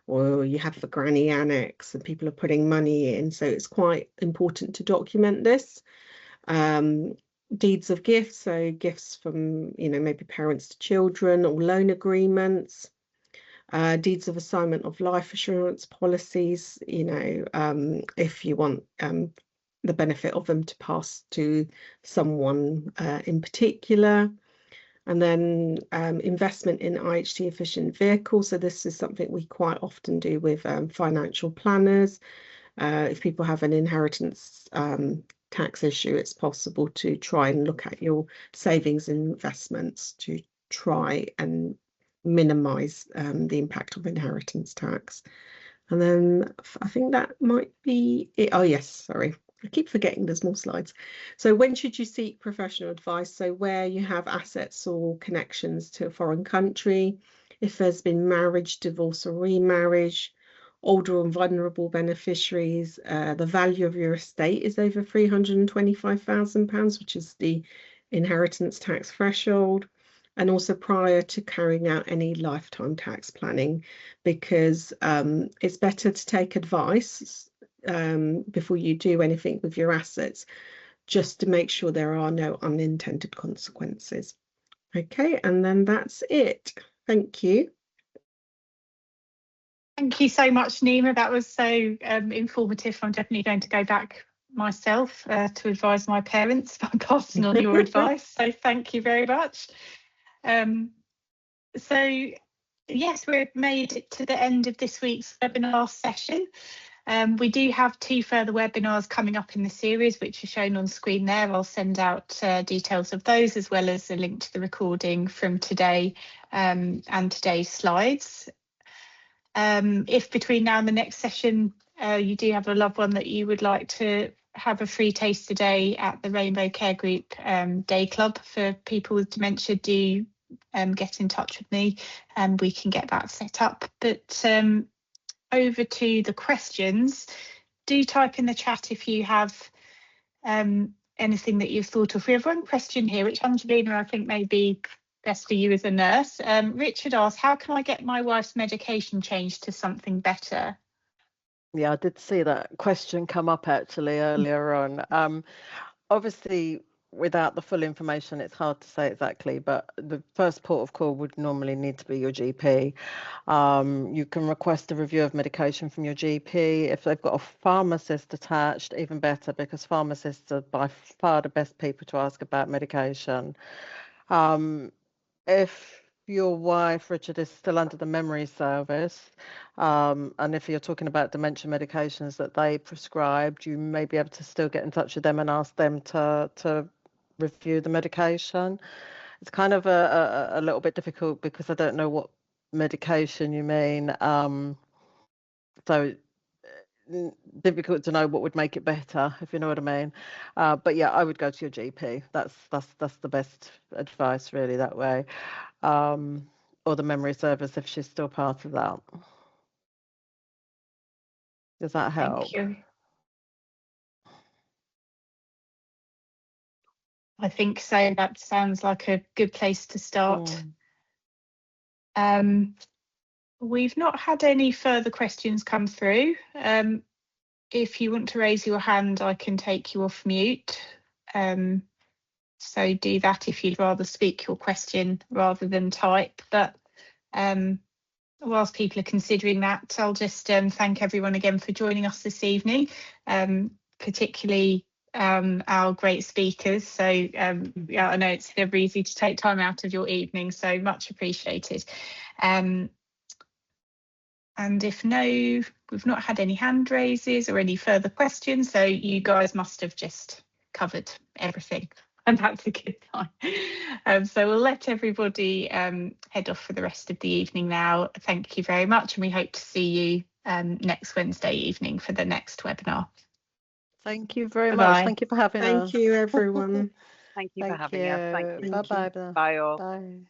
or you have the granny annex and people are putting money in. So it's quite important to document this. Deeds of gifts, so gifts from, maybe parents to children, or loan agreements. Deeds of assignment of life assurance policies, if you want the benefit of them to pass to someone in particular. And then investment in IHT efficient vehicles. So this is something we quite often do with financial planners. If people have an inheritance tax issue, it's possible to try and look at your savings and investments to try and minimize the impact of inheritance tax. And then I think that might be it. Oh yes, sorry, I keep forgetting there's more slides. So when should you seek professional advice? So where you have assets or connections to a foreign country, if there's been marriage, divorce or remarriage, older and vulnerable beneficiaries, the value of your estate is over £325,000, which is the inheritance tax threshold, and also prior to carrying out any lifetime tax planning, because it's better to take advice before you do anything with your assets, just to make sure there are no unintended consequences. Okay, and then that's it. Thank you. Thank you so much, Nima. That was so informative. I'm definitely going to go back myself to advise my parents by passing on your advice. So thank you very much. So yes, we've made it to the end of this week's webinar session. We do have 2 further webinars coming up in the series, which are shown on screen there. I'll send out details of those, as well as a link to the recording from today and today's slides. If between now and the next session you do have a loved one that you would like to have a free taster day at the Rainbow Care Group Day Club for people with dementia, do get in touch with me and we can get that set up. But over to the questions. Do type in the chat if you have anything that you've thought of. We have one question here, which Angelina, I think may be best for you as a nurse. Richard asks, how can I get my wife's medication changed to something better? Yeah, I did see that question come up actually earlier on. Obviously, without the full information, it's hard to say exactly, but the first port of call would normally need to be your GP. You can request a review of medication from your GP. If they've got a pharmacist attached, even better, because pharmacists are by far the best people to ask about medication. If your wife, Richard, is still under the memory service, and if you're talking about dementia medications that they prescribed, you may be able to still get in touch with them and ask them to review the medication. It's kind of a little bit difficult because I don't know what medication you mean. So difficult to know what would make it better, if you know what I mean. But yeah, I would go to your GP. That's the best advice, really, that way. Or the memory service if she's still part of that. Does that help? Thank you. I think so. That sounds like a good place to start. We've not had any further questions come through. If you want to raise your hand, I can take you off mute. So do that if you'd rather speak your question rather than type. But whilst people are considering that, I'll just thank everyone again for joining us this evening, particularly our great speakers. So yeah, I know it's never easy to take time out of your evening, so much appreciated. And if we've not had any hand raises or any further questions, so you guys must have just covered everything, and that's a good sign. So we'll let everybody head off for the rest of the evening now. Thank you very much, and we hope to see you next Wednesday evening for the next webinar. Thank you very Bye-bye. much. Thank you for having us. Thank you, everyone. Thank you for having us. Thank you. Bye-bye. Bye all. Bye.